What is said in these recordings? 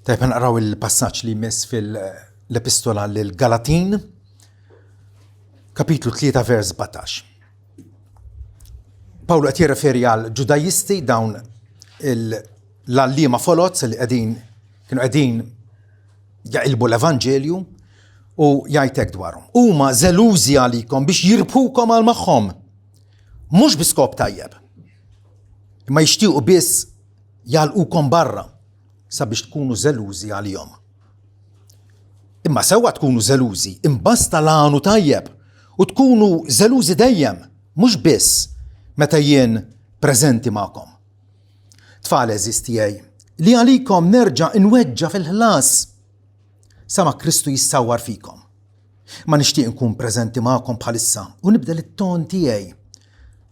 طيب هنقراw il-passaġġ li jmiss fil-Epistola lil-Galatin, kapitlu 3 vers 17. Pawlu qed jirreferi għal ġudajisti dawn l-allima foloz li kienu qegħdin jaqilbu l-Evanġelju u jgħidlek dwarhom. Huma żelużi għalikom biex jirbħukom għal magħhom, mhux bi skop tajjeb. Imma jixtiequ biss jagħlqukom barra sabiex tkunu żelużi għalihom. Imma sewwa tkunu żelużi imbasta l-għanu tajjeb u tkunu żelużi dejjem, mhux biss meta jien preżenti magħkom. Tfal eżiz tiegħi, li għalikom nerġa' inweġġa fil-ħlas sa ma Kristu jissawwar fikom. Ma nixtieq nkun preżenti magħkom bħalissa u nibdel it-ton tiegħi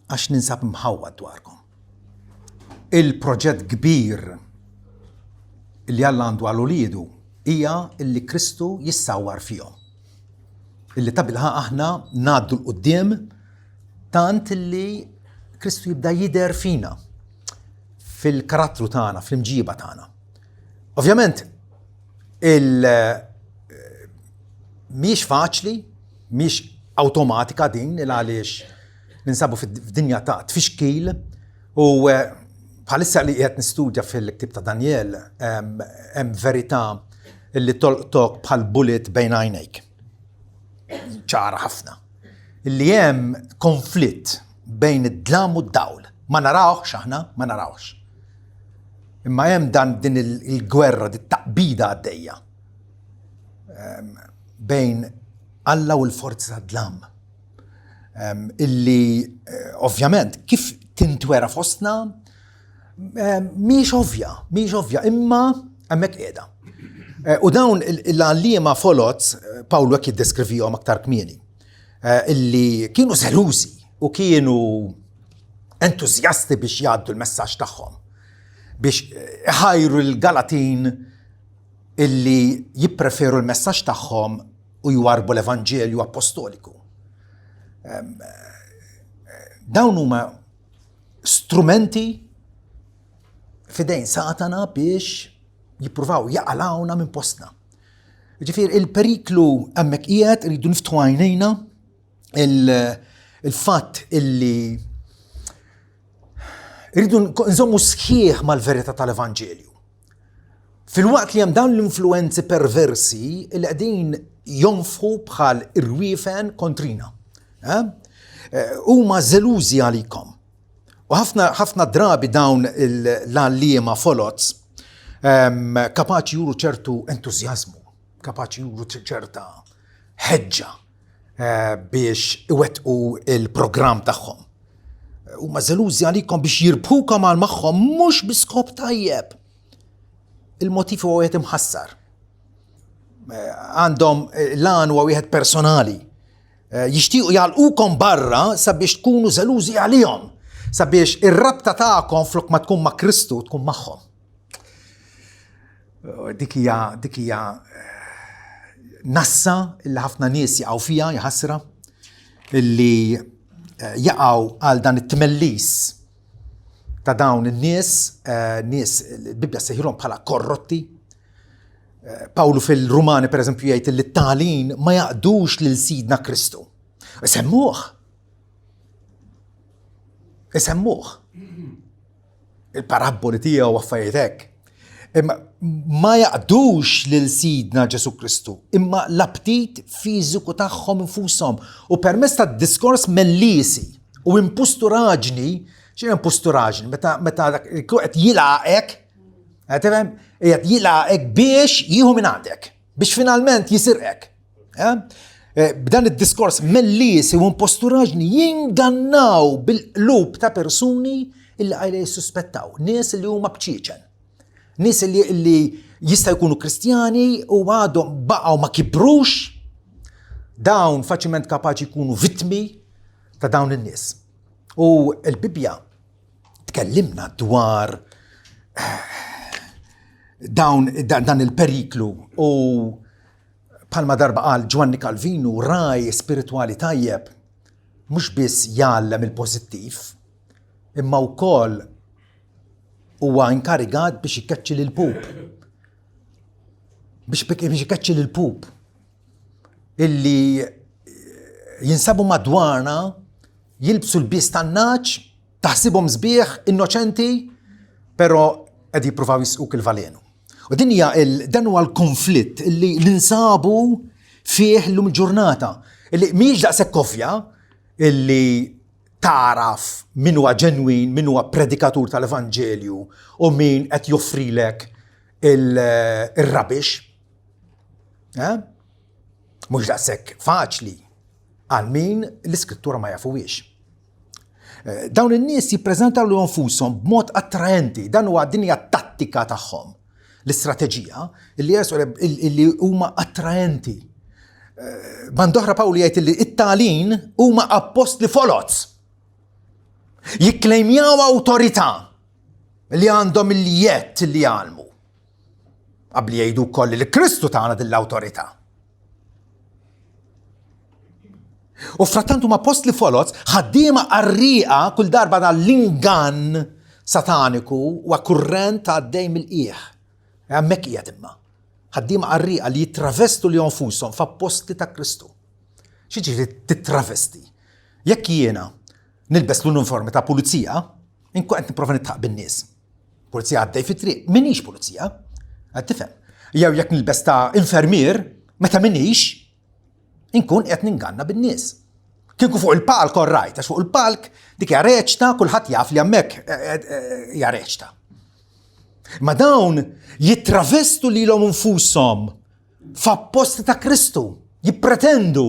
għax ninsab mħawwad dwarkom. Il-proġett kbir li Alla għandu għal uliedu hija illi Kristu jissawwar fihom. Illi ta' bilħaq aħna ngħaddu l-qudiem tant illi Kristu jibda jidher fina fil-karattru tagħna, fl-imġiba tagħna. Ovvjament mhix faċli, mhix awtomatika din għaliex ninsabu f'dinja ta' tfixkil u bħalissa li qed nistudja fil-ktib ta' Daniel hemm verità li tolqtok bħal bullet bejn għajnejk. ċara ħafna. Illi hemm konflitt bejn id-dlam u d-dawl. Ma narawx aħna, ma narawx. Imma hemm din il-gwerra, dit-taqbida għaddejja bejn Alla u l-forza tad-dlam. Illi ovvjament kif tintwera fostna mhix ovvja, imma hemmhekk qiegħda. U dawn l-għalliema foloz, Pawlu hekk jiddeskrivihom aktar kmieni, illi kienu żelużi u kienu entużjasti biex jgħaddu l-messaġġ tagħhom, biex iħajru l-Galatin illi jippreferu l-messaġġ tagħhom u jwarbu l-Evanġelju apostoliku. Dawn huma strumenti fidejn Satana biex jippruvaw jaqalawna minn postna. Ġifier il-periklu hemmhekk qiegħed iridu niftħu għajnejna il-fatt illi iridu nżommu sħiħ mal-verità tal-Evanġelju. Fil-waqt li hemm dawn l-influenzi perversi li qegħdin jonfħu bħal irwiefen kontrina. Huma żelużi għalikom. U ħafna drabi dawn l-għalliema foloz kapaċi juru ċertu entużjażmu, kapaċi juru ċerta ħeġġa biex iwettqu il-programm tagħhom. Huma żelużi għalikom biex jirbħukom għal magħhom mhux bi skop tajjeb. Il-motiv huwa wieħed imħassar. Għandhom lan huwa wieħed personali. Jixtiequ jagħlqukom barra sabiex tkunu żelużi għalihom, sabiex ir-rabta tagħkom flok ma tkun ma' Kristu tkun magħhom. Dik hija nassa illi ħafna nies jaqgħu fiha jaħasra illi jaqgħu għal dan it-tmellis ta' dawn in-nies, nies il-Bibja sejħilhom bħala korrotti. Pawlu fil-Rumani pereżempju jgħid li t-tagħlin ma jaqdux lil Sidna Kristu. Isemmuh. Il-paraboli tiegħu affarijiet hekk. Imma ma jaqdux lil Sidna Ġesu Kristu, imma l-aptit fiżiku tagħhom infushom u permezz tad-diskors mellisi u impusturaġni, x'inhu impusturaġni? Meta qed jilaqek, tifhem? Qed jilaqek biex jieħu minn għandek, biex finalment jisirqek. B'dan id-diskors mellisi u impusturaġni jingannaw bil-qlub ta' persuni illi għajla jissuspettaw, nies li huma bċieċen. Nies li jista' jkunu Kristjani u għadhom baqgħu ma kibrux, dawn faċilment kapaċi jkunu vittmi ta' dawn in-nies. U l-Bibja tkellimna dwar dan il-periklu u bħalma darba qal Giovanni Calvino raj spiritwali tajjeb mhux biss jgħallem il-pożittiv, imma wkoll huwa inkarigat biex ikeċċi lil pub. biex ikaċċi l-pub illi jinsabu madwarna jilbsu l-bis tan-naċ, taħsibhom sbieħ innoċenti, però qed jippruvaw jisquk il-valenu. U dan huwa l-konflitt illi ninsabu fih llum il-ġurnata, illi mhijiex daqshekk ovvja illi taraf min huwa ġenwin, min huwa predikatur tal-Evanġelju u min qed joffrilek il-rabix. Mhux daqshekk faċli għal min l-Iskrittura ma jafuwiex. Dawn in-nies jippreżentaw lil nfushom b'mod attraenti, dan huwa dinja tattika tagħhom, l-istrateġija illi huma attraenti. Bandoħra Pawli jgħid li it-tagħlin huma apostli foloz. Jikklejmjaw awtorità li għandhom il-jiet li jgħalmu. Qabli jgħidu wkoll li Kristu tagħna din-l-awtorità. U frattant huma apostli foloz, ħaddiema qarrieqa kull darba dal-ingann sataniku u kurrent għaddej mill-qiegħ. Hemmhekk qiegħed imma. Ħaddiema qarrieqa li jittravestu li nfushom f'apostli ta' Kristu. X'jiġifieri titravesti? Jekk jiena nilbes l-uniformi ta' pulizija, inkun qed nipprova nittaq bin-nies. Pulizija għaddej fit-triq, minix pulizija, qed tifhem. Jew jekk nilbes ta' infermier, meta minix, inkun qed ninganna bin-nies. Kieku fuq il-palk orrajt, għax fuq il-palk dik hija reċta, kulħadd jaf li hemmhekk hija reċta. Ma dawn jittravestu lilhom infushom f'apposti ta' Kristu, jippretendu,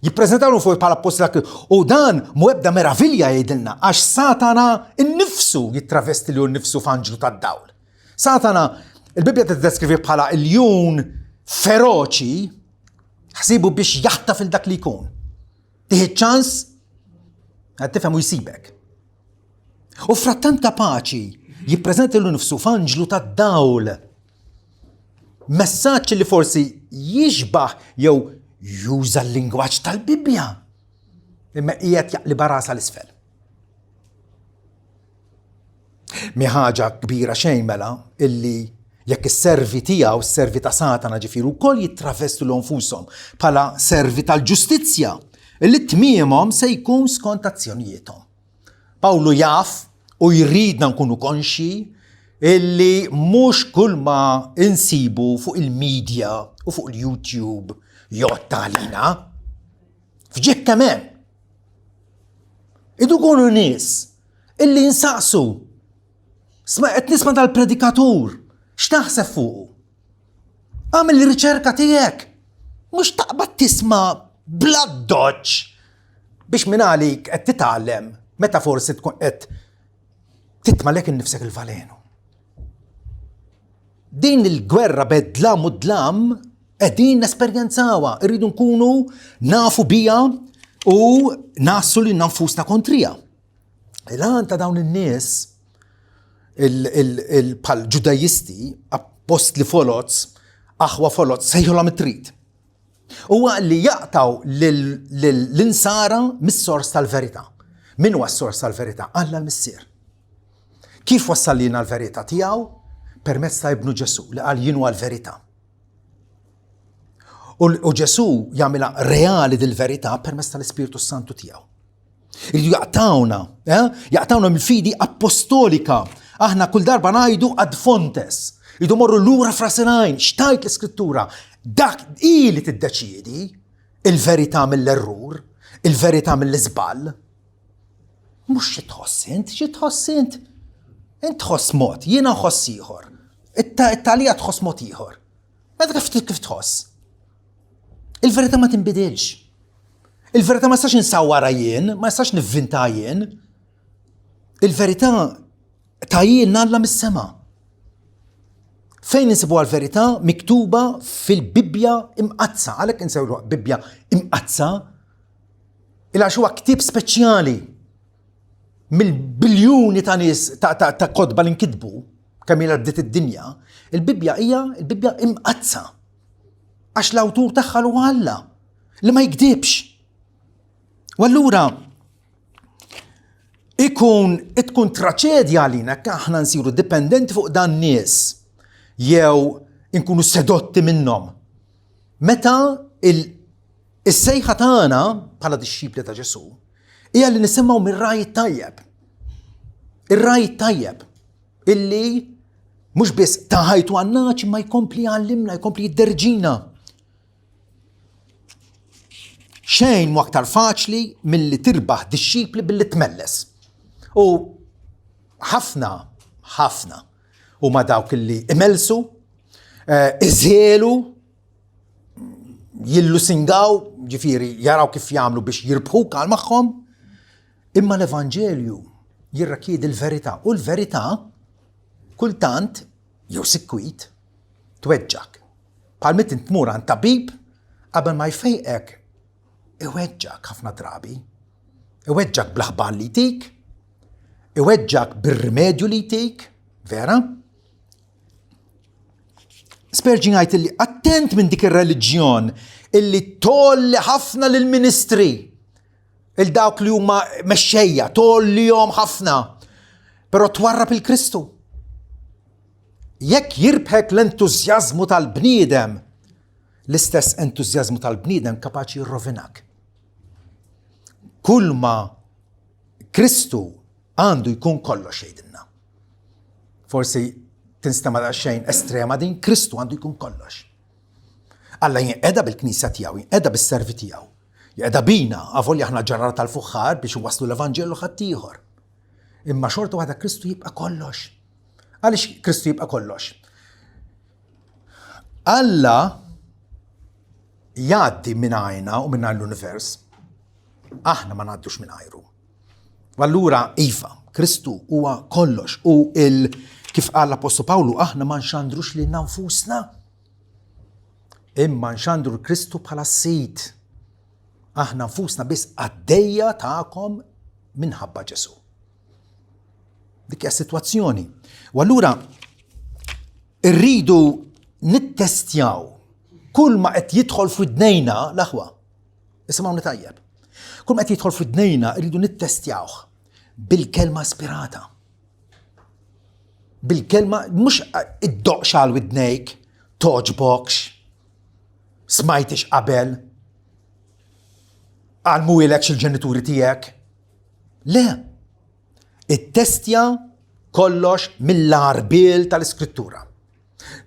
jippreżentawhom fuq bħala apposti ta' Kristu. U dan mu ebda meravilja jgħidilna għax Satana innifsu jitravesti lilu nnifsu f'anġlu tad-dawl. Satana, il-Bibja tiddeskrivi bħala iljun feroċi, ħsibu biex jaħtaf il dak li jkun. Tieħi ċans, tifhem u jsibek. U frattant kapaċi jippreżenta lilu nnifsu f'anġlu tad-dawl. Messaġġ li forsi jixbaħ jew juża l-lingwaġġ tal-Bibja. Imma qiegħed jaqliba rasa l-isfel. Mi ħaġa kbira xejn mela illi jekk is-servi tiegħu, is-servi ta' Satana ġifieri wkoll jittravestu lil nfushom bħala servi tal-ġustizzja illi tmiemhom se jkun skont azzjonijietom. Pawlu jaf u jridna nkunu konxi illi mhux kull ma insibu fuq il-medja u fuq il-YouTube jotta għalina. Fġib kemm. Idu kunu nies illi jinsaqsu. Qed nisma' dal-predikatur, x'taħseb fuqu? Għamel ir-riċerka tiegħek. Mhux taqbad tisma' bla doċċ biex minn għalik qed titgħallem meta forsi tkun qed titmalek innifsek il-valenu. Din il-gwerra bed-dlam u dlam qegħdin nesperjenzawha, irridu nkunu nafu biha u nassu li nfusna kontrija. Il-għan ta' dawn in-nies bħal ġudajisti, apostli foloz, aħwa foloz, sejħolhom it-trid. Huwa li jaqtaw l-insara mis-sors tal-verità. Min huwa s-sors tal-verità? Alla l-Missier. Kif wassallina l-verità tiegħu? Permezz ta' ibnu Ġesu li qal jien huwa l-verità. U Ġesu jagħmilha reali dil-verità permezz tal-Ispiritu Santu tiegħu. Irridu jaqtawna mill-fidi apostolika. Aħna kull darba ngħidu ad fontes. Irridu morru lura frasenajn, xtajt l-Iskrittura. Dak li tiddeċiedi il-verità mill-errur, il-verità mill-iżball. Mhux xi tħoss int, xi tħoss int. Int tħoss mod, jiena nħoss ieħor. It-Talija tħoss mod ieħor. Meta kif tħoss? Il-verità ma tinbidilx. Il-verità ma jistax insawwara jien, ma jistax nivvinta jien. Il-verità ta' jien nalla mis-sema. Fejn insibu għal-verità miktuba fil-Bibja imqazza. Għalhekk insewru Bibja imqazza il-għax huwa ktieb speċjali mill-biljuni ta' nies ta' kodba li nkitbu kemm ilha bdiet id-dinja. Il-Bibja hija il-Bibja imqazza. Għax l-awtur tagħha huwa Alla li ma jkdibx. U allura tkun traċedja għalina aħna nsiru dipendenti fuq dan nies jew nkunu sedotti minnhom. Meta il-sejħa tagħna bħala dixxipli ta' Ġesu hija li nisimgħu mir-raj tajjeb. Ir-raj tajjeb illi mhux biss taħajtu għannaċ imma jkompli għallimna, jkompli jidderġina. Xejn mu aktar faċli milli tirbaħ dixxipli billi tmelles. U ħafna huma dawk illi imelsu, iżjelu, jillusingaw, ġifieri jaraw kif jagħmlu biex jirbħuk għal magħhom, imma l-Evanġelju jirrakjiedi l-verità u l-verità kultant jew sikwit tweġġak. Bħal meta tmur għand tabib qabel ma jfejqek iweġġak ħafna drabi, iweġġak bl-aħbar li jtik, iweġġak bir-rimedju li jtik, vera? Spurgeon jgħid li attent minn dik ir-reliġjon illi tolli ħafna lill-ministri, il-dawk li huma mexxejja, tollihom ħafna, però twarrab il-Kristu. Jekk jirbħek l-entużjażmu tal-bniedem, l-istess entużjażmu tal-bniedem kapaċi jirrovinak. Kull ma Kristu għandu jkun kollox jgħidilna. Forsi tinstema' daqsxejn estrema din, Kristu għandu jkun kollox. Alla jinqeda bil-Knisja tiegħu, jinqeda bis-servi tiegħu. Jinqeda bina, avolja aħna ġarrar tal-fuħħar biex iwasslu l-Evanġellu ħaddieħor. Imma xorta waħda Kristu jibqa' kollox. Għaliex Kristu jibqa' kollox? Alla jgħaddi minn għajna u minn l-univers, aħna ma ngħaddux minn għajru. U allura iva, Kristu huwa kollox u kif qal l-Apostolu Pawlu aħna ma nxandrux lil nfusna, imma nxandru Kristu bħala Sid. Aħna nfusna biss għaddejja tagħkom minħabba Ġesu. Dik hija sitwazzjoni. U allura rridu nittestjaw kull ma qed jidħol f'idnejna l-aħwa. Isimgħuni tajjeb. Kull ma qed jidħol f'idnejna rridu nittestjawh bil-kelma spirata. Bil-kelma mhux iddoqx għal widnejk, toġbokx, smajtix qabel, għal mwielekx il-ġenituri tiegħek. Le, ittestja kollox mill-arbil tal-Iskrittura.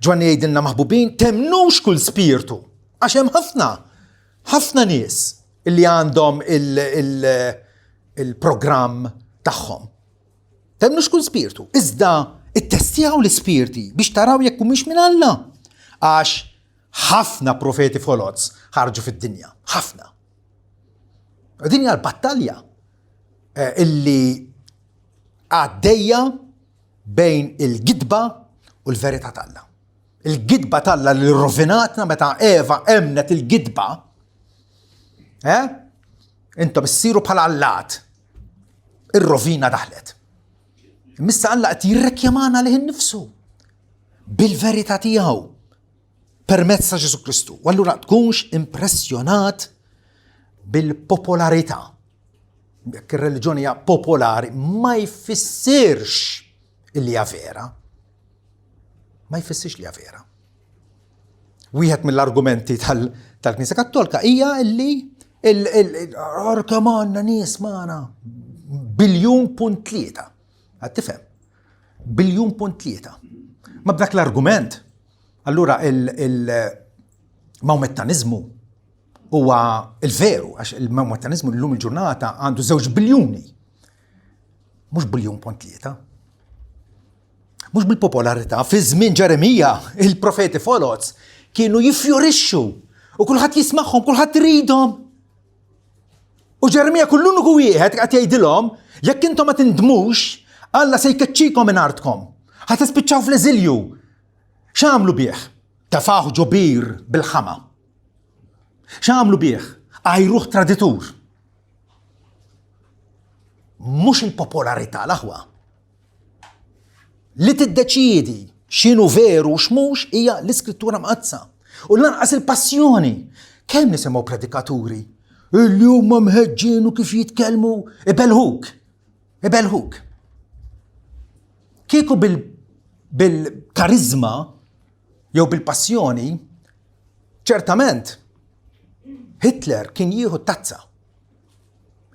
Ġwanni jgħidilna maħbubin, temnux kull spiritu, għax hemm ħafna nies illi għandhom il-programm tagħhom. Temnux kull spiritu, iżda ittestjaw l-ispirti biex taraw jekk mhux minn Alla. Għax ħafna profeti folots ħarġu fid-dinja, ħafna. Din hija l-battalja illi għaddejja bejn il-gidba u l-verità tal-Alla. Il-gidba tal-Alla li rovinatna meta Eva emnet il-gidba, intom issiru bħala allat, ir-rovina daħlet. Missa Alla qed jirrekjamana lih innifsu bil-verità tiegħu permezz ta' Ġesu Kristu. U allura tkunx impressjonat bil-popolarità. Jekk ir-reliġjoni hija popolari ma jfissirx illi hija vera. Ma jfissirx li hija vera. Wieħed mill-argumenti tal-Knisja Kattolika hija illi kemm għandna nies magħna 1.3 biljon. Tifhem? 1.3 biljon. Ma b'dak l-argument, allura il-Maomettanizmu huwa il-veru, għax il-Maomettanizmu llum il-ġurnata għandu 2 biljuni. Mhux 1.3 biljon. Mhux bil-popolarità. Fi żmien Ġeremija, il-profeti folots kienu jiffjorixxu u kulħadd jismagħhom, kulħadd iridhom. U Ġeremija kull wieħed qed jgħidilhom jekk intom ma tindmux, Alla se jkeċċikom minn artkom. Ħadd tispiċċaw fl-eżilju. X'għamlu bih? Tafaħu ġobir bil-ħama. X'għamlu bih? Għajruh traditur. Mhux il-popolarità l-aħwa. Li tiddeċiedi x'inhu veru u x'mhux hija l-Iskrittura mqazza. U lanqas il-passjoni. Kemm nisimgħu predikaturi illi huma mħeġġin u kif jitkellmu ibelħuk. Kieku bil-karizma jew bil-passjoni, ċertament Hitler kien jieħu t-tazza.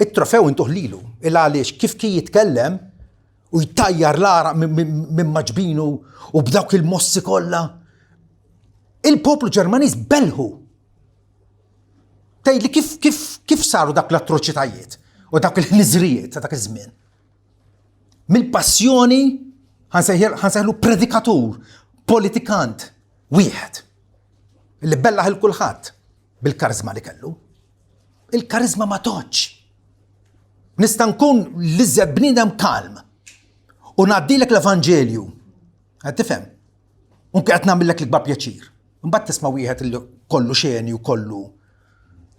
It-trofew intuħ lilu, il-għaliex kif kien jitkellem u jtajjar l-ara minn maġbinu u b'dawk il-mossi kollha. Il-poplu Ġermaniż belħu. Tgħidli kif saru dak l-atroċitajiet u dak il-ħniżrijiet ta' dak iż-żmien. Mill-passjoni ħansejħlu predikatur, politikant, wieħed li bellaħ il-kulħadd bil-karizma li kellu. Il-karizma ma toċ. Nista' nkun l-iżjed bniedem kalm u ngħaddilek l-Evanġelju. Qed tifhem? Unke qed nagħmellek l-ikbar pjaċir. Imbagħad tisma' wieħed li kollu xeni u kollu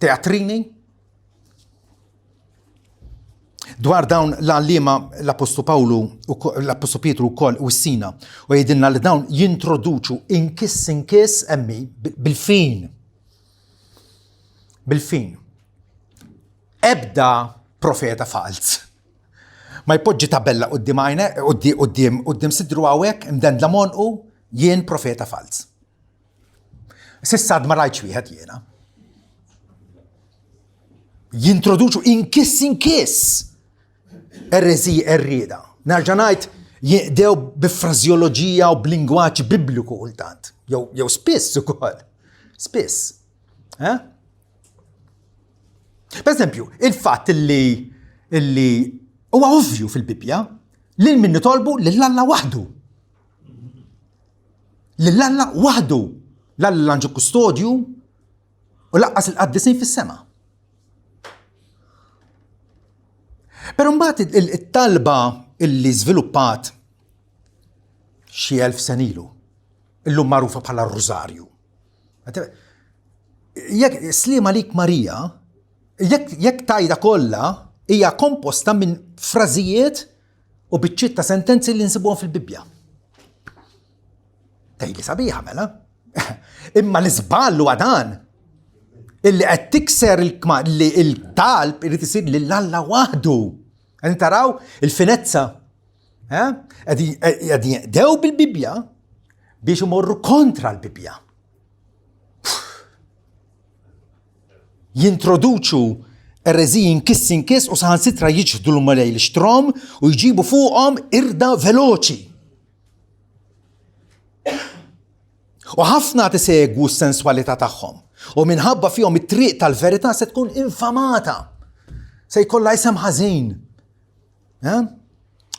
teatrini. Dwar dawn l-għallima l-Apostlu Pawlu u l-Apostlu Pietru wkoll u s-Sina u jgħidilna li dawn jintroduċu inkiss emmi bil-fin. Bil-fin. Ebda profeta fals. Ma jpoġġi tabella qudiem sidru hawnhekk imdendla monqu jien profeta fals. S'issa ma rajtx wieħed jiena. Jintroduċu inkiss errieda. Nerġa' ngħid jibdew b'frażjoloġija u b'lingwaġġ bibliku kultant. Jew spiss ukoll. Spiss. Per eżempju, il-fatt illi huwa ovvju fil-Bibja lil min nitolbu lill-Alla waħdu. Lill-Alla waħdu. L-Alla ġu kustodju u laqqas il-qaddisin fis-sema. Però mbagħad it-talba illi żviluppat xi 1000 sen ilu, illum magħrufa bħala r-Rużarju. Jekk sliem għalik Marija, jekk tajda kollha hija komposta minn frażijiet u biċċiet ta' sentenzi li nsibuhom fil-Bibja. Tgħidli sabiħa mela. Imma l-iżball huwa dan illi qed tikser il-talb irid isir lill-Alla waħdu. Qed taraw il-finezza. Qed jaqdew bil-Bibja biex imorru kontra l-Bibja. Jintroduċu erreżiji inkiss u saħansitra jiġħdu l-malej l-xtrom u jġibu fuqhom irda veloċi. U ħafna tisegwu s-senswalità tagħhom. U minħabba fihom it-triq tal-verità se tkun infamata. Se jkollha isem ħażin.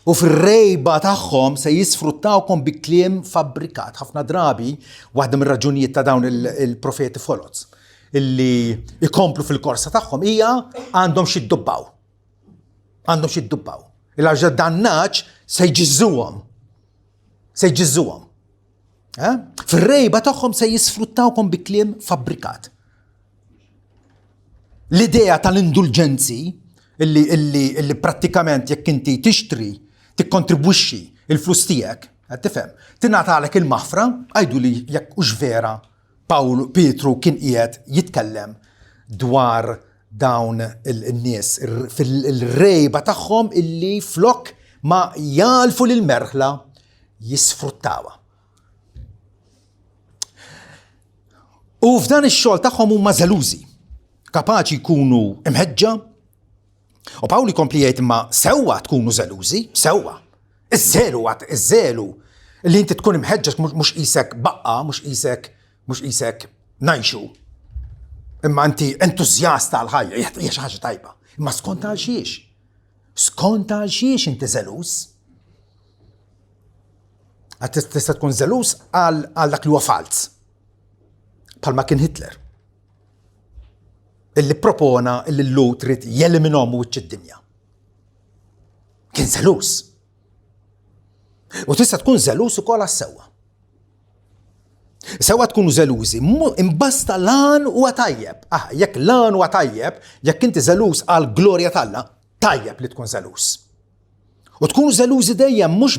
U fir-rejba tagħhom se jisfruttawkom bi kliem fabbrikat. Ħafna drabi waħda mir-raġunijiet ta' dawn il-profeti folots illi ikomplu fil-korsa tagħhom hija għandhom xi ddubbaw. Għandhom xi ddubbaw. Il-għaġa dannaġġ se jġizzuhom. Se jġizzuhom. Fir-rejba tagħhom se jisfruttawkom bi kliem fabbrikat. L-idea tal-indulġenzi illi prattikament jekk inti tixtri, tikkontribwixxi il-flus tiegħek, qed tifhem, tingħatalek il-maħfra, għajdu li jekk hux vera Pietru kien qiegħed jitkellem dwar dawn in-nies fil-rejba tagħhom illi flok ma jalfu lil-merħla jisfruttawha. U f'dan ix-xogħol tagħhom huma żelużi, kapaċi jkunu imħeġġa. U Pawli kompli jgħid imma sewwa tkunu żelużi, sewwa. Iż-żelu li inti tkun imħeġġeġ mhux qisek baqqa, mhux qisek ngħixu. Imma inti entużjasta għal ħajja, hija xi ħaġa tajba. Imma skont għal xiex? Skont għal xiex inti żeluż? Tista' tkun żeluż għal dak li huwa fals. Bħalma kien Hitler. Illi propona illi l-lut trid jeliminhom wiċċ id-dinja. Kien żeluż. U tista' tkun żeluż ukoll għas-sewwa. Sewwa tkunu żelużi, imbasta lan huwa tajjeb. Jekk lan huwa tajjeb, jekk inti żeluż għal glorja t'Alla, tajjeb li tkun żeluż. U tkunu żelużi dejjem mhux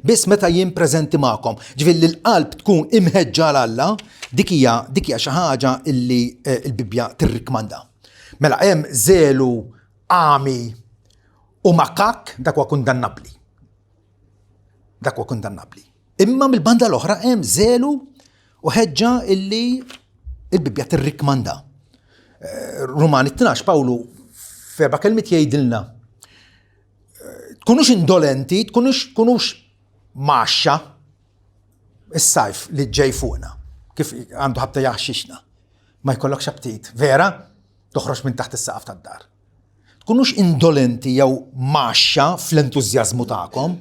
biss meta jien preżenti magħkom. Ġifieri l-qalb tkun imħeġġa għal Alla, dik hija xi ħaġa illi l-Bibja tirrikmanda. Mela hemm żelu għami u makak dak huwa kundannabbli. Dak huwa kundannabbli. Imma mill-banda l-oħra hemm żelu u ħeġġa illi il-Bibja tirrikmanda. Romani 12 Pawlu f'erba' kelmiet jgħidilna tkunux indolenti, tkunux maxxa is-sajf li ġej fuqna kif għandu ħabta jaħxixna. Ma jkollokx aptit, vera? Toħroġ minn taħt is-saqaf tad-dar. Tkunux indolenti jew maxxa fl-entużjażmu tagħkom,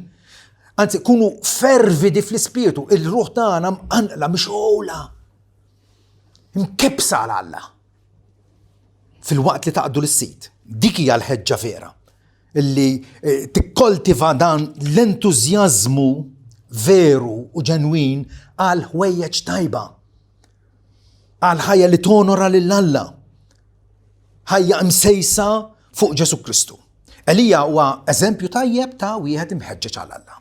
anzi kunu fervidi fl-ispirtu, il-ruħ tagħna mqanqla mixgħula. Mkebsa għal Alla. Fil-waqt li taqdu l-sit. Dik hija l-ħeġġa vera. Illi tikkoltiva dan l-entużjażmu veru u ġenwin għal ħwejjeġ tajba. Għal ħajja li tonora lil Alla. Ħajja msejsa fuq Ġesu Kristu. Elija huwa eżempju tajjeb ta' wieħed imħeġġeġ għal Alla.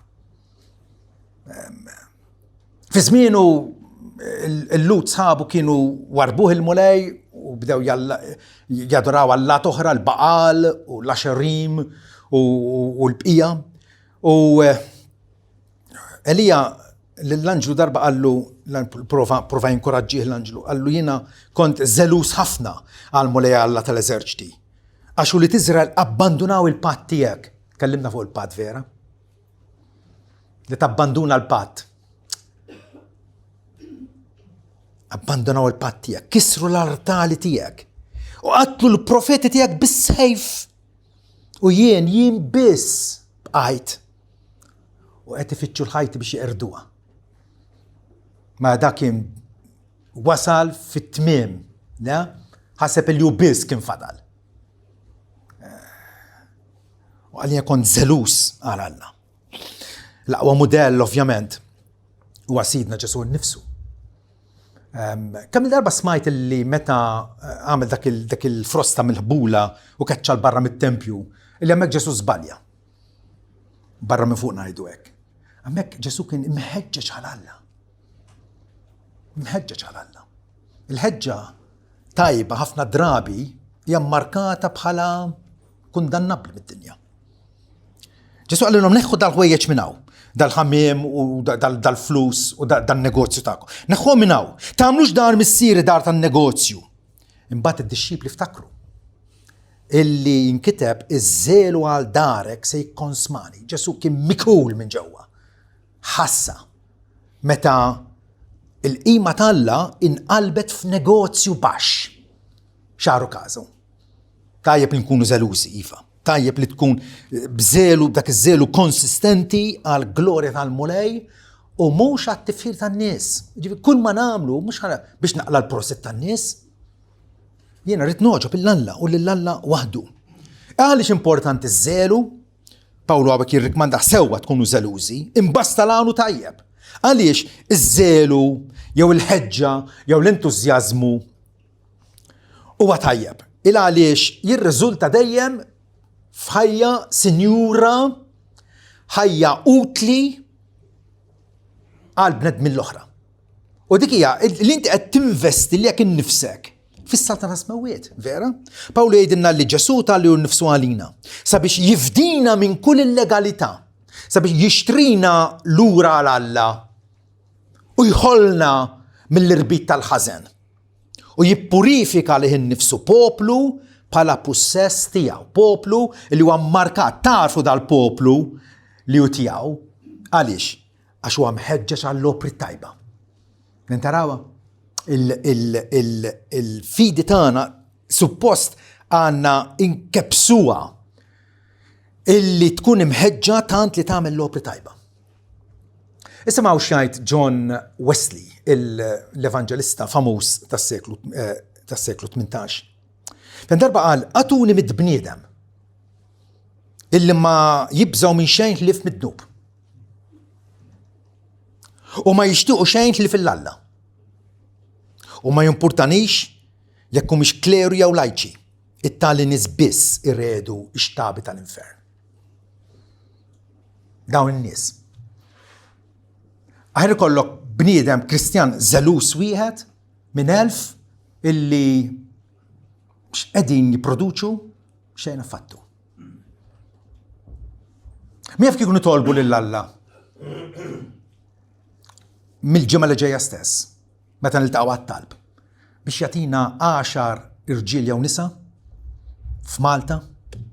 Fi żmienu il-Lut sħabu kienu warbuh il-mulej u bdew jadoraw Alla oħra l-Baqal u l-Axerim u l-bqija. U Elija l-anġlu darba għallu, prova jinkoraġġih l-anġlu, għallu jiena kont żelus ħafna għal-mulej Alla tal-eżerċiti. Għaxu li t'Iżrael abbandunaw il-patt tiegħek. Kellimna fuq il-patt vera? Li tabbanduna l-patt. Abbandonaw il-patt tiegħek, kisru l-artali tiegħek u qatlu l-profeti tiegħek bis-sejf. U jien biss bqajt u qed ifittxu l-ħajti biex jeqerduha. Ma dak kien wasal fit-tmiem, la? Ħaseb li hu biss kien fadal. U għalija kont żelus għal Alla. L-aqwa mudell ovvjament huwa Sidna Ġesu nnifsu. Kemm il-darba smajt li meta għamel dak il-frosta mill-ħbula u keċċa barra mit-tempju, illi hemmhekk Ġesu żbalja. Barra minn fuq ngħidu hekk. Hemmhekk Ġesu kien imħeġġeġ għal Alla. Imħeġġeġ għal Alla. Il-ħeġġa tajba ħafna drabi hija mmarkata bħala kundannabbli mid-dinja. Ġesu għallilhom neħħu dal-ħwejjeġ minn hawn, dal-ħammiem u dal-flus u dal-negozju tagħkom. Neħħu minn hawn. Tagħmlux dar missieri dar tan-negozju. Imbagħad id-dixxipli ftakru illi jinkiteb iż-żelu għal darek se jikkonsmani. Ġesu kien mikul minn ġewwa. Ħassa meta il-qima tal-Alla inqalbet f'negozju baxx. Xaru każu. Tajjeb li nkunu żelusi iva. Tajjeb li tkun bżelu, dak iż-żelu konsistenti għal glorja tal-mulej u mhux għat-tifħir tan-nies. Kull ma nagħmlu mhux biex naqla l-prosit tan-nies. Jiena rrid noġob il-Alla u lill-Alla waħdu. Għaliex importanti ż-żelu, Pawlu għabek jirrikmanda sewwa tkunu żelużi, imbasta l-għanu tajjeb. Għaliex iż-żelu jew il-ħeġġa jew l-entużjażmu huwa tajjeb. Għaliex jirriżulta dejjem f'ħajja sinjura, ħajja utli għal bnedmin l-oħra. U dik hija li inti qed tinvesti li jekk innifsek fis-salta ta' smawiet, vera? Pawlu jgħidilna li Ġesu talli nnifsu għalina sabiex jifdina minn kull illegalità, sabiex jixtrina lura għal Alla u jħollna mill-irbit tal-ħażen u jippurifika lih innifsu poplu bħala possess tiegħu, poplu li huwa mmarkat tarfu dal-poplu li hu tiegħu. Għaliex? Għax huwa mħeġġeġ għall-opri tajba. Nintarawha? Il-fidi tagħna suppost għandna inkebsuha illi tkun imħeġġa tant li tagħmel l-opri tajba. Isimgħu x'jgħid John Wesley, l-evanġelista famuż tas-seklu 18. Fejn darba qal, għatuni mid-bniedem illi ma jibżaw minn xejn ħlief mid-dnub. U ma jixtiequ xejn ħlief l-Alla. U ma jimpurtanix jekk humiex kleru jew lajċi. It-tali nies biss irredu x-xtabi tal-infern. Dawn in-nies. Aħjar ikollok bniedem Kristjan żelus wieħed minn 1000 illi x'qegħdin jipproduċu xejn affattu. Min kif nitolbu lill-Alla mill-ġimgħa li ġejja stess. meta niltaqgħu għat-talb biex jagħtina 10 irġiel jew nisa f'Malta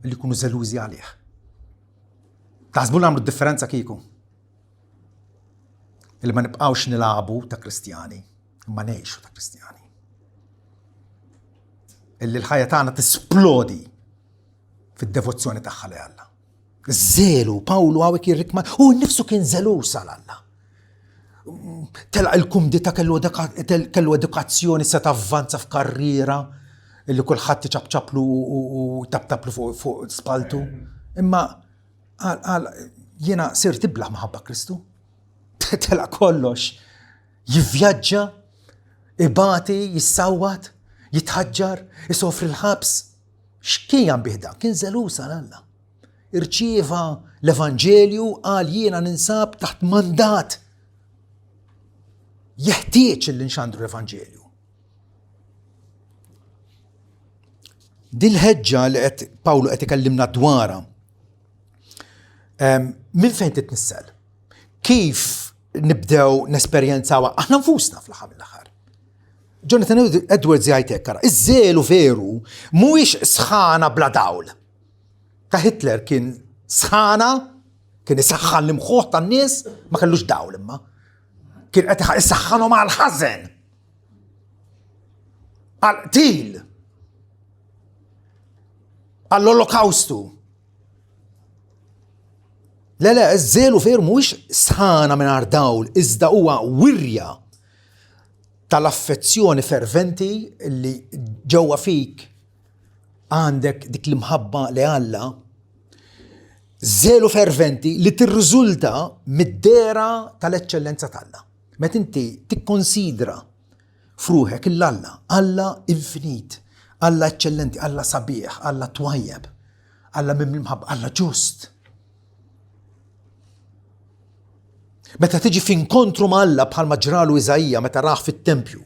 li jkunu żelużi għalih. Taħsbu nagħmlu differenza kieku? Illi ma nibqgħux nilagħbu ta' Kristjani, imma ngħixu ta' Kristjani. Illi l-ħajja tagħna tisplodi fid-devozzjoni tagħha li Alla. Żelu, Pawlu hawnhekk jirrikma, u nnifsu kien żelus għal Alla. Telaq il-kumdita kellu edukazzjoni se tavvanza f'karriera illi kulħadd iċabċablu u tabtablu fuq spaltu. Imma jiena sirt iblaħ maħabba Kristu. Telaq kollox. Jivvjaġġa, ibati, jissawwat, jitħaġġar, isofri l-ħabs. X'kien biħda? Kien żelus għal Alla. Irċieva l-Evanġelju għal jiena ninsab taħt mandat. Jeħtieġ li nxandru l-Evanġelju. Dil-ħeġġa li Pawlu qed ikellimna dwarha minn fejn titnissel? Kif nibdew nesperjenzawha aħna nfusna fl-aħħar mill-aħħar? Jonathan Edwards jgħid hekk ara, iż-żelu veru mhuwiex sħana bla dawl. Ta' Hitler kien sħana, kien isaħħan l-imħuħ tan-nies, ma kellux dawl imma. Kien qed isaħħanhom għal ħażen. Għal qtil. Għall-Olokawstu. Le, iż-żelu veru mhuwiex sħana mingħajr dawl, iżda huwa wirja tal-affezzjoni ferventi li ġewwa fik għandek dik l-imħabba li Alla, żelu ferventi li tirriżulta mid-dera tal-eċċellenza tal-Alla. Meta inti tikkonsidra fruħek il-Alla, Alla infinit, Alla eċċellenti, Alla sabiħ, Alla twajjeb, Alla mimħabba, Alla ġust. Meta tiġi f'inkontru ma' Alla bħalma ġralu Iżajja meta raħ fit-tempju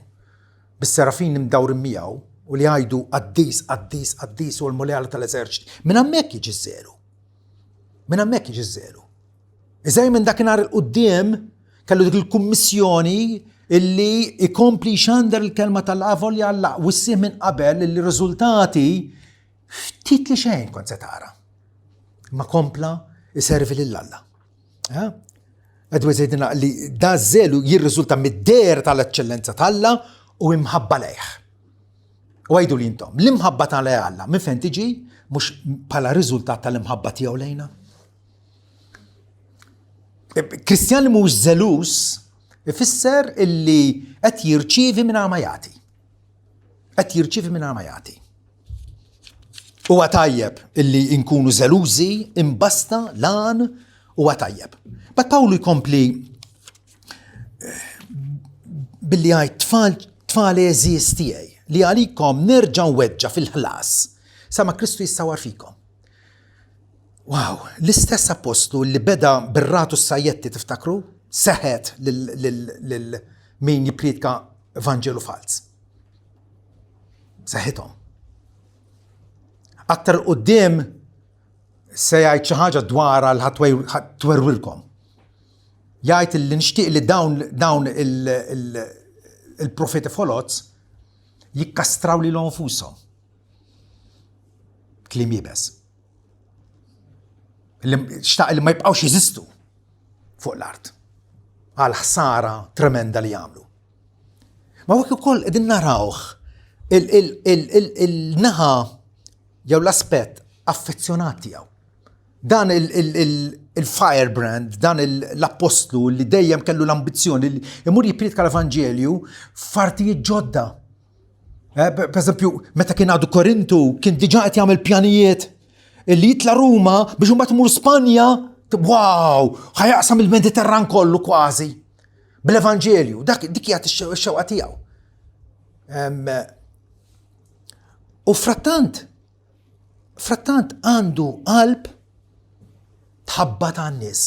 bis-serafin imdawrin miegħu u li jgħidu qaddis, qaddis, qaddis u l-mulejala tal-eżerċiti. Minn hemmhekk jiġi żelu. Minn hemmhekk jiġi żelu. Iżajja minn dakinhar il-qudiem kellu dik il-kummissjoni illi ikompli xandar il-kelma tal-avolja Alla u ssih minn qabel li riżultati ftit li xejn kont se tara. Ma kompla iservi lill-Alla. Edward jgħidilna li da żelu jirriżulta mid-der tal-eċċellenza tal-Alla u imħabba lejh. U għajdu li intom, l-imħabba tal Alla minn fejn tiġi mhux bħala riżultat tal-imħabba tiegħu lejna. Kristjan li mhux żelus ifisser illi qed jirċievi mingħajr ma jagħti. Qed jirċievi mingħajr ma jagħti. Huwa tajjeb illi nkunu żelużi, imbasta, lan, huwa tajjeb. Bat Pawlu jkompli billi għajt tfal eżiż tiegħi li għalikom nerġa' weġġa fil-ħlas sa ma Kristu jissawar fikom. Wow, l-istess apostlu li beda bir-ratu s-sajjetti tiftakru seħet lil min jippriedka Evanġelu fals. Seħithom. Aktar quddiem se jgħid xi ħaġa dwar għal ħatwerwilkom. Jgħid li nixtieq li dawn il-profeti folots jikkastraw lilhom infushom. Kliem jibes. Xtaq li ma jibqgħux jeżistu fuq l-art. Għal ħsara tremenda li jagħmlu. Ma wek ukoll qegħdin narawh il-naħa jew l-aspett affezzjonat tiegħu. Dan il-firebrand, dan l-apostlu li dejjem kellu l-ambizzjoni li jmur jippriedka l-Evanġelju f'artijiet ġodda. Per eżempju, meta kien għadu Korintu, kien diġà qed jagħmel pjanijiet li jitla Ruma biex imbagħad imur Spanja, wow, ħajaqsam il-Mediterran kollu kważi bl-Evanġelju. Dik hija x-xewqa tiegħu. U frattant għandu qalb tħabba tan-nies.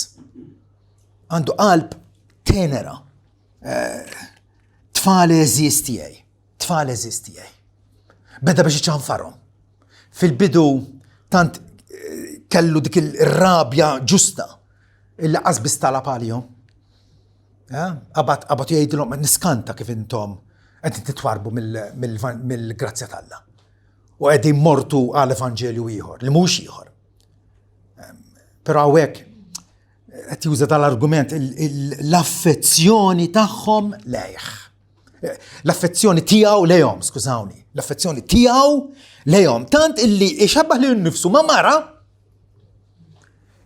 Għandu qalb tenera. Tfal eżiż tiegħi. Beda biex iċanfarhom. Fil-bidu tant kellu dik il-rabja ġusta illi qasbis talab għalihom. Abbat jgħidilhom niskanta kif intom qed titwarbu mill-grazzja tal-Alla. U qegħdin mortu għal evanġelju ieħor, li mhux ieħor. Però hawnhekk qed juża dal-argument l-affezzjoni tagħhom lejh. L-affezzjoni tiegħu lejhom, skużawni, l-affezzjoni tiegħu lejhom tant illi ixabbaħ lil nnifsu ma' mara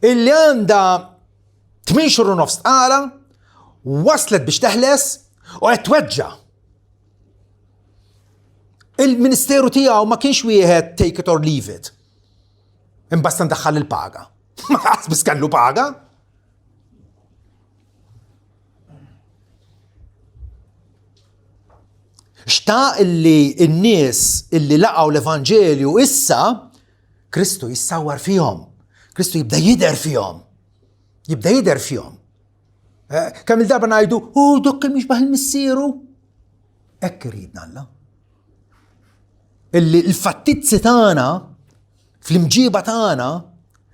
illi għandha 8 xhur u nofs tqala waslet biex teħles u qed tweġġa'. Il-ministeru tiegħu ma kienx wieħed take it or leave it. Imbasta ndaħħal il-paga. Ma ħasbis kellu paga. Xtaq illi n-nies illi laqgħu l-Evanġelju issa Kristu jissawwar fihom. Kristu jibda jidher fihom. Jibda jidher fihom. Kemm il-darba ngħidu, dok kemm jixbaħ il-missieru. Hekk iridna Alla. Illi l-fattizzi tagħna fl-imġiba tagħna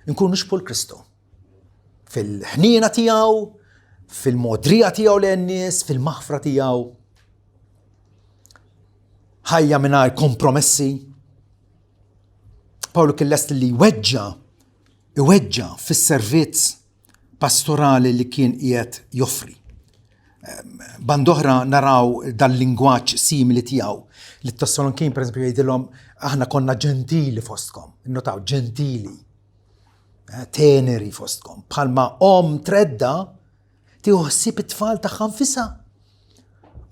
nkunu nixbu l-Kristu. Fil-ħniena tiegħu, fil-modrija tiegħu lin-nies, fil-maħfra tiegħu. Ħajja mingħajr kompromessi. Pawlu kien lest li iweġġa fis-servizz pastorali li kien qiegħed joffri. Band oħra naraw dal-lingwaġġ simili tiegħu li t-Tessalonikin pereżempju jgħidilhom aħna konna ġentili fostkom, innotaw ġentili, teneri fostkom, bħalma tredda tieħu ħsieb it-tfal tagħha nfisha.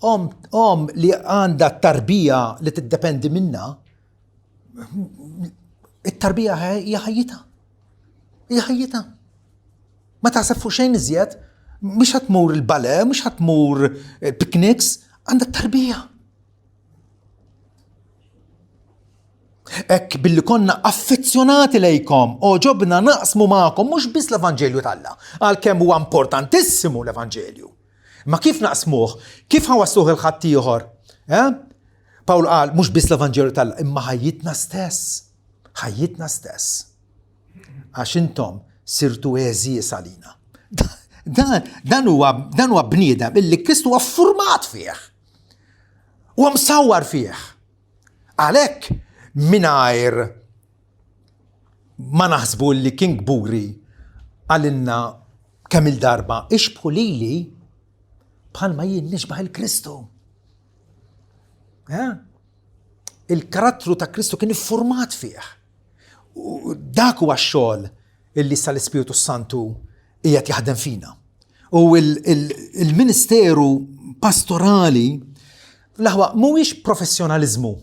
Li għandha tarbija li tiddependi minnha, it-tarbija hija ħajjitha. Hija ħajjitha. Ma taħseb fuq xejn iżjed, mhux ħatmur il-bale, mhux ħatmur il-picnics, għandha tarbija. Ek billi konna affezzjonati lejkom, ġobna naqsmu magħkom mhux biss l-Evanġelju tal-Alla, għalkemm huwa importantissimu l-Evanġelju. Ma kif naqsmuh? Kif ħawassuh il-ħadd ieħor? Pawl qal mhux biss l-Evanġelju tal-Alla, imma ħajjitna stess. Ħajjitna stess. Għax intom sirtu eżies għalina. Dan huwa bniedem illi Kristu huwa ffurmat fih. Huwa msawwar fih. Għalhekk mingħajr ma naħsbu li kien gburi għalinna kemm il-darba ixbħu lili bħalma jien nixbaħ il-Kristu. Il-karattru ta' Kristu kien iffurmat fih. U dak huwa x-xogħol illi sal-Ispiritu Santu qiegħed jaħdem fina. U il-ministeru pastorali l-aħwa mhuwiex professjonaliżmu.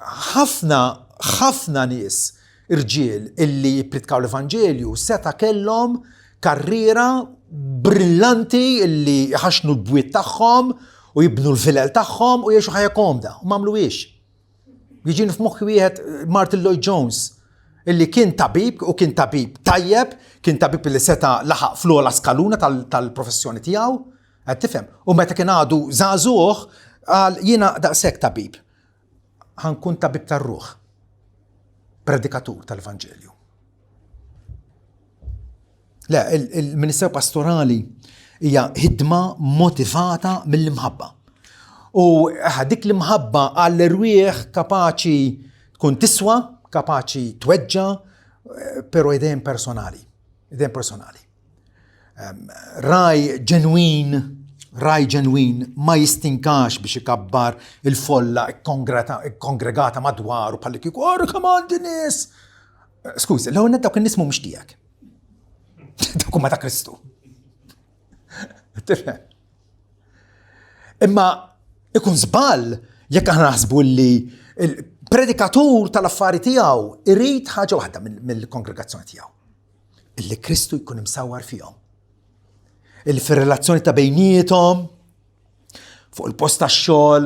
ħafna nies irġiel illi jippritkaw l-Evanġelju seta kellhom karriera brillanti illi ħaxnu l-bwiet tagħhom u jibnu l-vilel tagħhom u jgħixu ħajja komda u m'għamluhiex. Jiġini f'moħħi wieħed Martin Lloyd Jones illi kien tabib u kien tabib tajjeb, kien tabib illi seta laħaq fl-ogħla skaluna tal-professjoni tiegħu, qed tifhem. U meta kien għadu żagħżugħ qal jiena daqshekk tabib. Ħankun tabib tar-ruħ, predikatur tal-Evanġelju. Le, il-Ministeru Pastorali hija ħidma motivata mill-imħabba. U dik l-imħabba għall-irwieħ kapaċi tkun tiswa, kapaċi tweġġa, pero idejn personali. Raj ġenwin ma jistinkax biex ikabbar il-folla kongregata madwar u bħalli kieku kamandi nies. Skużi, l-ewwel dawk in-nies mhumiex tiegħek. Dawk huma ta' Kristu. Imma ikun żball jekk aħna naħsbu li il-predikatur tal-affari tiegħu irid ħaġa waħda mill-kongregazzjoni tiegħu. Illi Kristu jkun imsawwar fihom. Fir-relazzjoni ta' bejniethom, fuq il-post tax-xogħol,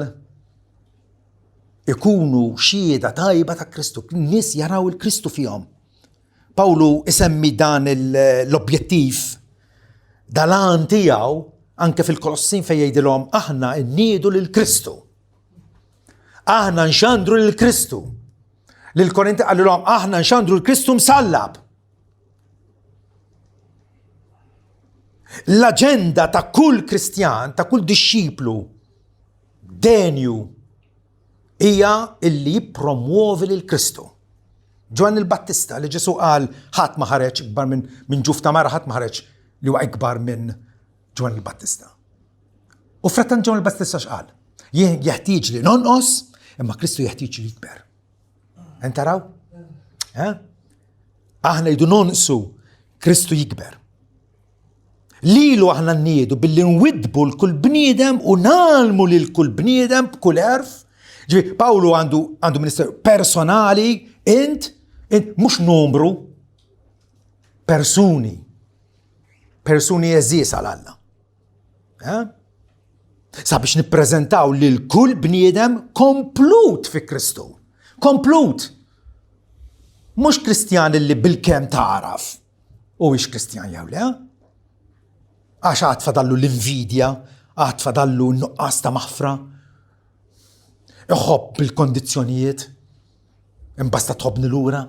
ikunu xhieda tajba ta' Kristu, nies jaraw il-Kristu fihom. Pawlu isemmi dan l-objettiv dal-għan tiegħu anke fil-Kolossin fejn jgħidilhom aħna nniedu lil Kristu. Aħna nxandru lil Kristu. Lil Korinti qalilhom aħna nxandru lil Kristu msallab. L-aġenda ta' kull Kristjan, ta' kull disċiplu denju hija illi jippromuovi lil Kristu. Ġwan il-Battista li Ġesu qal ħadd ma ħareġ ikbar minn ġuf ta' mara, ħadd ma ħareġ li huwa ikbar minn Ġwan il-Battista. U frattan Ġwan il-Battista x'qal? Jeħtieġ li nonqos, imma Kristu jeħtieġ li jikber. Entaraw? Aħna jdu nonqsu, Kristu jikber. Lilu aħna nniedu billi nwidbu l-kull bniedem u nalmu lil kull bniedem b'kull erf. Ġifi, Pawlu għandu ministeru personali, int mhux numru, persuni eżis għal Alla. Sabiex nippreżentaw lil kull bniedem komplut fi Kristu. Komplut. Mhux Kristjan li bil-kemm taraf u ix Kristjan jew le. Għax għad fadallu l-invidja, għad fadallu n-nuqqas ta' maħfra, iħobb bil-kondizzjonijiet, imbasta tħobbni lura.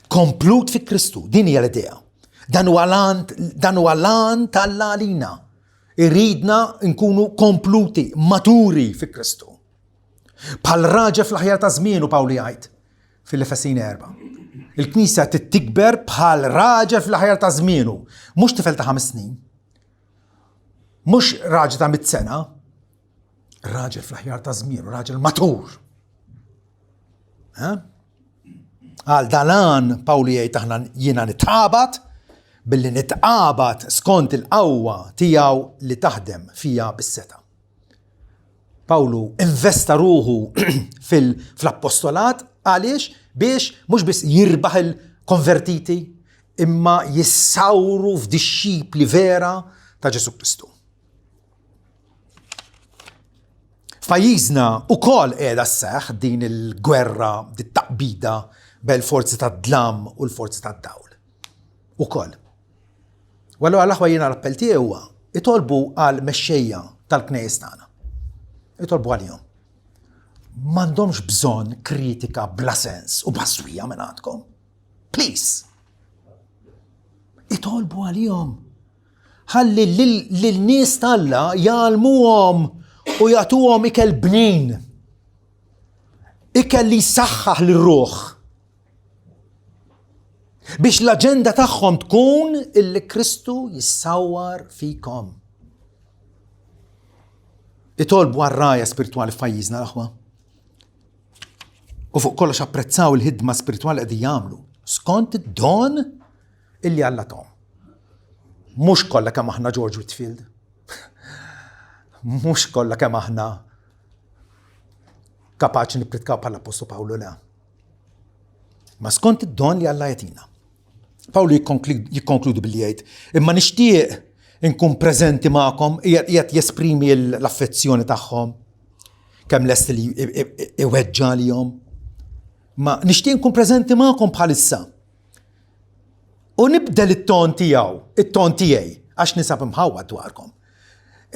Komplut fi Kristu, din hija l-idea. Dan huwa lan tal-għalina. Irridna nkunu kompluti, maturi fi Kristu. Bħal raġel fl-aħjar ta' żmienu Pawlu jgħid fil-Efesin 4. Il-Knisja tikber bħal raġel fl-aħjar ta' żmienu, mhux tifel ta' 5 snin, mhux raġel ta' 100 sena, raġel fl-aħjar ta' żmienu, raġel matur. Għal dalan Pawlu jgħid aħna jiena nitqabad billi nitqabad skont il-qawwa tiegħu li taħdem fija bis-seta. Pawlu investa ruħu fl-appostolat għaliex biex mhux biss jirbaħ il-konvertiti imma jissawru f'dixxipli vera ta' Ġesu Kristu. F'pajjiżna wkoll qiegħda sseħħ din il-gwerra, dit-taqbida bel-forzi tad-dlam u l-forzi tad-dawl. Ukoll. U allura l-aħwa jiena l-appell tiegħi huwa itolbu għal mexxejja tal-knejjes tagħna. Itolbu għalihom. M'għandhomx bżonn kritika bla sens u baswija minn għandkom. Please. Itolbu għalihom. Ħalli lil-nies Alla jgħalmuhom u jagħtuhom ikel bnin. Ikel li jsaħħaħ lir-ruħ. Biex l-aġenda tagħhom tkun illi Kristu jissawwar fikom. Itolbu għar-raja spiritwali f'pajjiżna l-aħwa. U fuq kollox apprezzaw il-ħidma spiritwali qegħdin jagħmlu skont id-don illi Alla tom. Mhux kollha kemm aħna George Whitfield. Mhux kollha kemm aħna kapaċi nippritkaw bħala Apostolu Pawlu le. Ma skont id-don li Alla jagħtina. Pawlu jikkonkludi billi jgħid, imma nixtieq inkun preżenti magħkom, qiegħed jesprimi l-affezzjoni tagħhom kemm lest li iweġġa għalihom. Ma nixtieq inkun preżenti magħkom bħalissa. U nibdel it-ton tiegħu, it-ton tiegħi, għax nisab imħawwad dwarkom.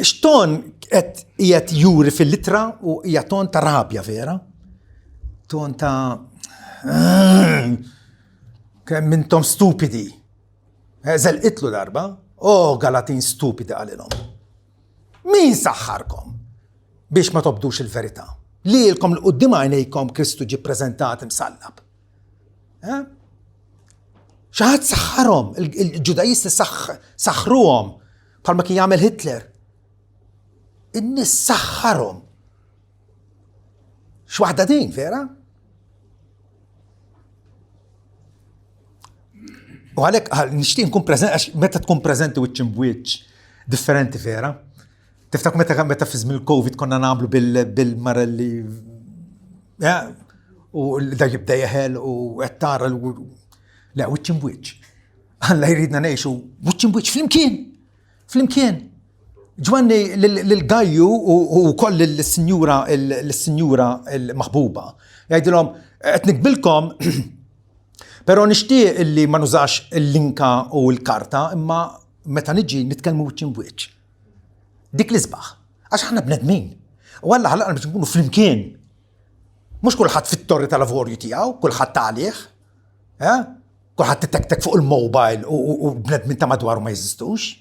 X'ton qiegħed juri fil-litra u hija ton ta' rabja vera. Ton ta' kemm intom stupidi. Żelqitlu darba, Galatin stupidi għalilhom. Min saħħarkom biex ma tobdux il-verità? Lilkom l-qudiem għajnejkom Kristu ġie ppreżentat imsallab. Xi ħadd saħħarhom, il-Ġudajisti saħħruhom bħalma kien jagħmel Hitler. In-nies saħħarhom. X'waħda din, vera? U għalhekk nixtieq nkun preżenti għax meta tkun preżenti wiċċ imbuċ differenti vera. Tiftak meta fi żmien il-Covid konna nagħmlu bil-mara li u da jibda jeħel u qed tara le wiċċ imbuċ. Alla jridna ngħixu wiċċ imbuċ flimkien. Ġwanni lil-Gajju u koll l-sinjura il-maħbuba jgħidilhom qed nikbilkom però nixtieq illi ma nużax il-linka u l-karta imma meta niġi nitkellmu wiċċ imbuċ. Dik l-isbaħ, għax aħna bnedmin. U Alla ħallaqna biex nkunu flimkien. Mhux kulħadd fit-torri tal-lavorju tiegħu, kulħadd għalih. kulħadd tittek fuq il-mobile u bnedmin ta' madwaru ma jeżistux.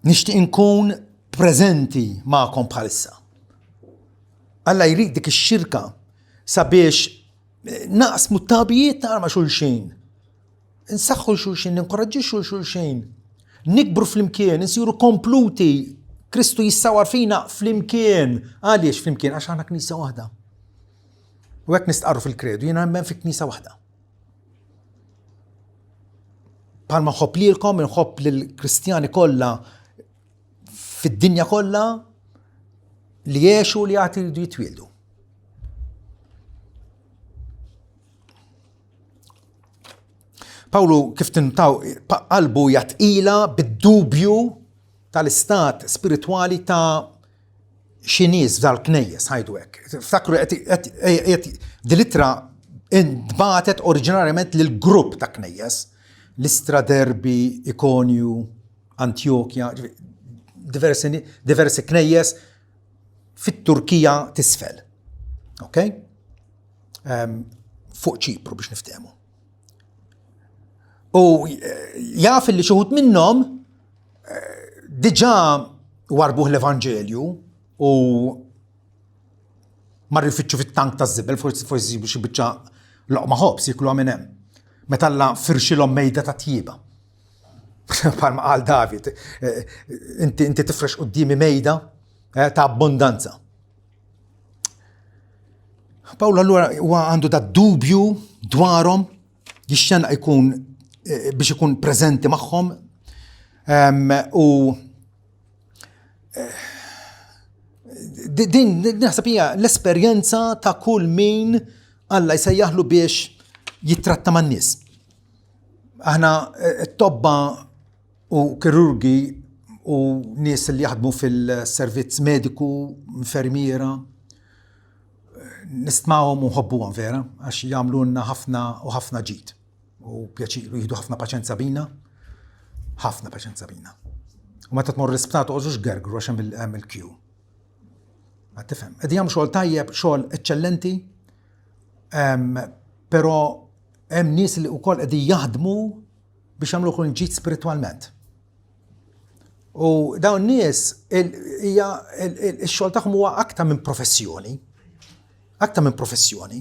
Nixtieq inkun preżenti magħkom bħalissa. Alla jrid dik ix-xirka sabiex naqsmu t-tabijiet tagħna ma' xulxin. Insaħħu xulxin, ninkoraġġixxu xulxin. Nikbru flimkien, insiru kompluti. Kristu jissawar fina flimkien. Għaliex flimkien? Għax aħna knisja waħda. U hekk nistqarru fil-kredu, jiena nemmen fi knisja waħda. Palma nħobb lilkom, nħobb lill-Kristjani kollha fid-dinja kollha li jgħixu li għad iridu jitwieldu. Pawlu kif tintaw qalbu jatqila bid-dubju tal-istat spiritwali ta' xi nies f'dal-knejjes ħajdu hekk. Ftakru dil-ittra intbatet oriġinarjament lil grupp ta' knejjes. Listra, Derbi, Ikonju, Antjokja, diversi knejjes fit-Turkija t'isfel. Okay? Fuq Ċipru biex niftehmu. U jaf li xuħut minnhom diġà warbuh l-Evanġelju u marru jfittxu fit-tank taż-żibel, forsi xi biċċa loqma ħobs jiklu minn hemm. Meta Alla firxilhom mejda ta' tjieba. Palma qal David, inti tifrex qudiemi mejda ta' abbondanza. Pawlu allura huwa għandu da dubju dwarhom jixxenaq ikun biex ikun preżenti magħhom u din naħseb hija l-esperjenza ta' kull min Alla jsejjaħlu biex jittratta man-nies. Aħna t-tobba u kirurgi u nies li jaħdmu fil-servizz mediku, infermiera, nistmawhom u nħobbuhom vera għax jagħmlulna ħafna ġid. U pjaċir, jihdu ħafna paċenza bina, ħafna paċenza bina. U meta tmur l-isptar toqgħodux gergru għax hemm il-kju. Ma tifhem. Qegħdin jagħmlu xogħol tajjeb, xogħol eċċellenti, però hemm nies li wkoll qegħdin jaħdmu biex jagħmlu kull ġid spiritwalment. U dawn nies hija x-xogħol tagħhom huwa aktar minn professjoni. Aktar minn professjoni.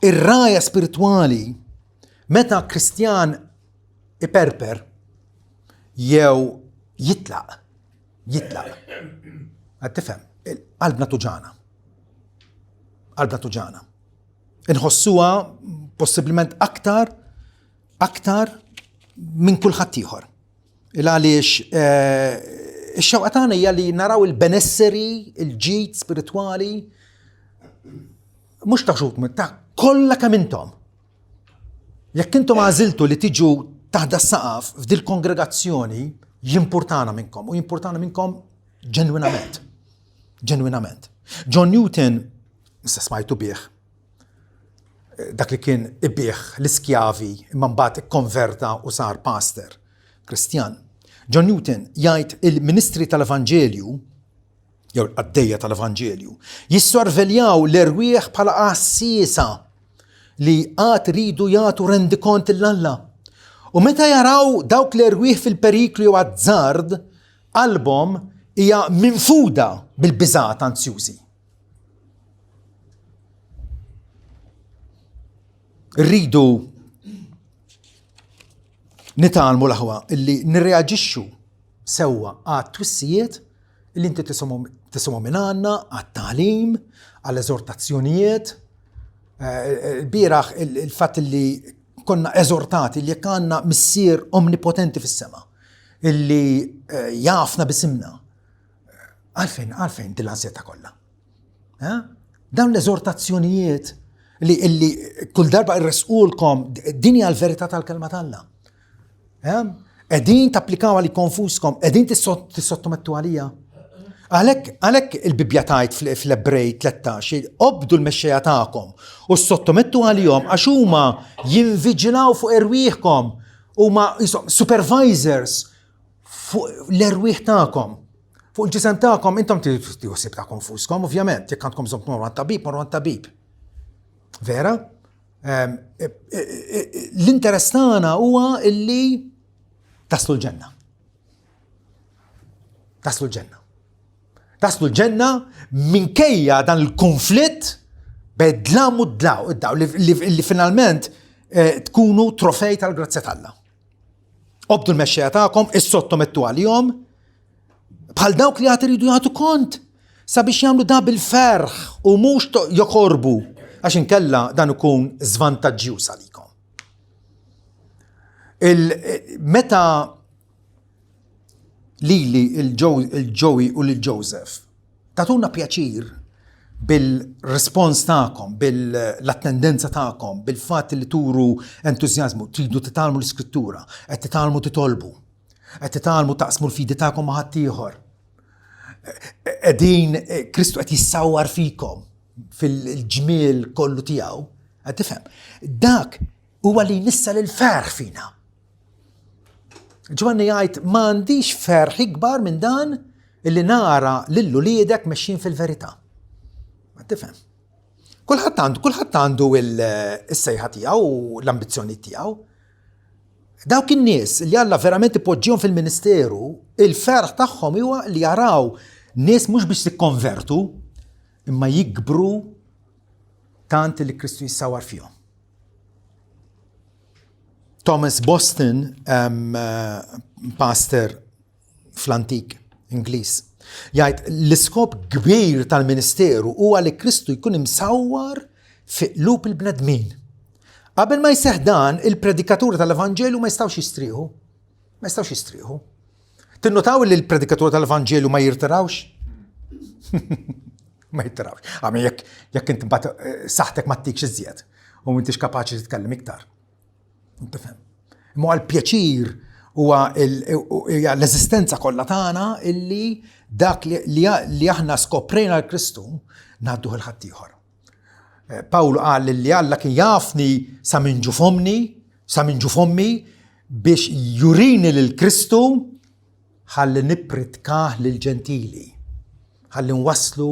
Ir-raja spirituali meta Kristjan iperper jew jitlaq. Għad tifhem, qalbna tuġana. Inħossuha possibilment aktar minn kulħadd ieħor. Għaliex ix-xewqa tagħna hija li naraw il-benesseri, il-ġid spiritwali mhux ta' xut ta' kollha kemm intom. Jekk intom għażiltu li tiġu taħda s-saqaf f'dil kongregazzjoni jimpurtana minnkom u jimpurtana minnkom ġenwinament. John Newton, issa smajtu bih, dak li kien ibih l-iskjavi imma mbagħad ikkonverta u sar pastor Kristjan. John Newton jgħid il-ministri tal-Evanġelju jew għaddejja tal-Evanġelju jissorveljaw l-erwieħ bħala qassiesa li għad ridu jagħtu rendikont l-Alla. U meta jaraw dawk l-erwieħ fil-periklu jew għaż-żard, qalbhom hija minfuda bil-biżgħat anzjużi. Rridu nitalmu l-aħwa illi nirreaġixxu sewwa għat-twissijiet illi inti tisimhom minn għandna, għat-tagħlim, għall-eżortazzjonijiet. Il-bieraħ il-fatt illi konna eżortati li jekk għandna missier omnipotenti fis-sema illi jafna bisimna. Għalfejn din l-ansjeta kollha. Dawn l-eżortazzjonijiet illi kull darba irresqulkom din hija l-verità tal-kelma tagħna. Qegħdin tapplikaw għali konfuskom, qegħdin tissottomettu għalija. Għalhekk il-Bibja tgħid fl-Ebrej 13 obdu l-mexxejja tagħkom u sottomettu għalihom għax huma jinviġilaw fuq irwieħkom huma supervisors fuq l-erwieħ tagħkom. fuq il-ġisem tagħkom intom tieħu ħsieb tagħkom fuskom, ovvjament, jekk għandkom bżonn tmorru għat-tabib, morru għat-tabib. Vera? L-interess tagħna huwa illi taslu l-ġenna. Taslu l-ġenna. Taslu l-ġenna minkejja dan il-konflitt b'dlam u dlaw li finalment tkunu trofej tal-grazzja tal-Alla. Obdu l-mexxejja tagħkom, is-sottomettu għalihom bħal dawk li għad iridu jagħtu kont sabiex jagħmlu da bil-ferħ u mhux joqorbu għax inkella dan ikun żvantaġġjuż għalikom. Meta lili il-Joey u l-Joseph tatuna pjaċir bil-respons tagħkom, bil-attendenza tagħkom, bil-fatt li turu entużjażmu, tridu titalmu l-iskrittura, qed titalmu titolbu, qed titalmu taqsmu l-fidi tagħkom ma' ħadd ieħor. Qegħdin Kristu qed jissawwar fikom fil-ġmiel kollu tiegħu, qed tifhem. Dak huwa li jnissel il-ferħ fina. Ġwanni jgħid m'għandix ferħ ikbar minn dan illi nara lil uliedek mexxin fil-verità. Qed tifhem. Kulħadd għandu is-sejħa tiegħu u l-ambizzjoni tiegħu. Dawk in-nies li Alla verament ipoġġihom fil-ministeru, il-ferħ tagħhom huwa li jaraw nies mhux biex jikkonvertu, imma jikbru tant li Kristu jissawar fihom. Thomas Boston, pastor fl-antik Ingliż, jgħid l-iskop kbir tal-ministeru huwa li Kristu jkun imsawwar fi qlub il-bnedmin. Qabel ma jseħħ dan, il-predikaturi tal-Evanġelu ma jistgħux jistrieħu. Ma jistgħux jistrieħu. Tinnotaw li l-predikaturi tal-Evanġelu ma jirtirawx? Ma jirtirawx. Għamil jekk inti mbagħad saħtek ma ttikx iżjed u m'intix kapaċi titkellem iktar. Tifhem. Imma l-pjaċir huwa l-eżistenza kollha tagħna illi dak li aħna skoprejna l-Kristu ngħadduh il-ħadd ieħor. Pawlu qal li Alla kien jafni sa minn ġufommi biex jurini lill-Kristu ħalli nippridkah lill-ġentili. Ħalli nwasslu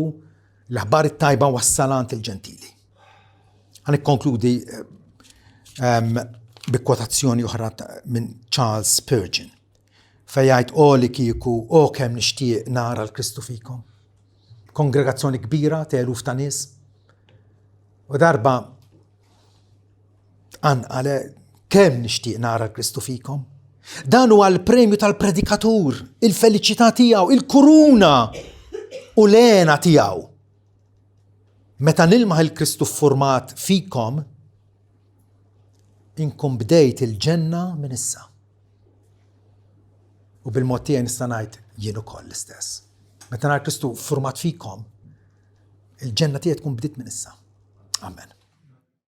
l-aħbar it-tajba wassalant il-ġentili. Ħan ikkonkludi b'kwotazzjoni oħra minn Charles Spurgeon. Fejn jgħid li kieku kemm nixtieq nara l-Kristu fikom. Kongregazzjoni kbira ta' eluf ta' nies. U darba għale kemm nixtieq nara l-Kristu fikom. Dan huwa l-premju tal-predikatur, il-feliċità tiegħu, il-kuruna u l-għena tiegħu. Meta nilmaħ il-Kristu format fikom, inkom bdejt il-ġenna minn issa. U bil-mod tiegħi nista' ngħid jien ukoll l-istess. Meta nara Kristu format fikom, il-ġenna tiegħi tkun bdiet minn issa. Amen.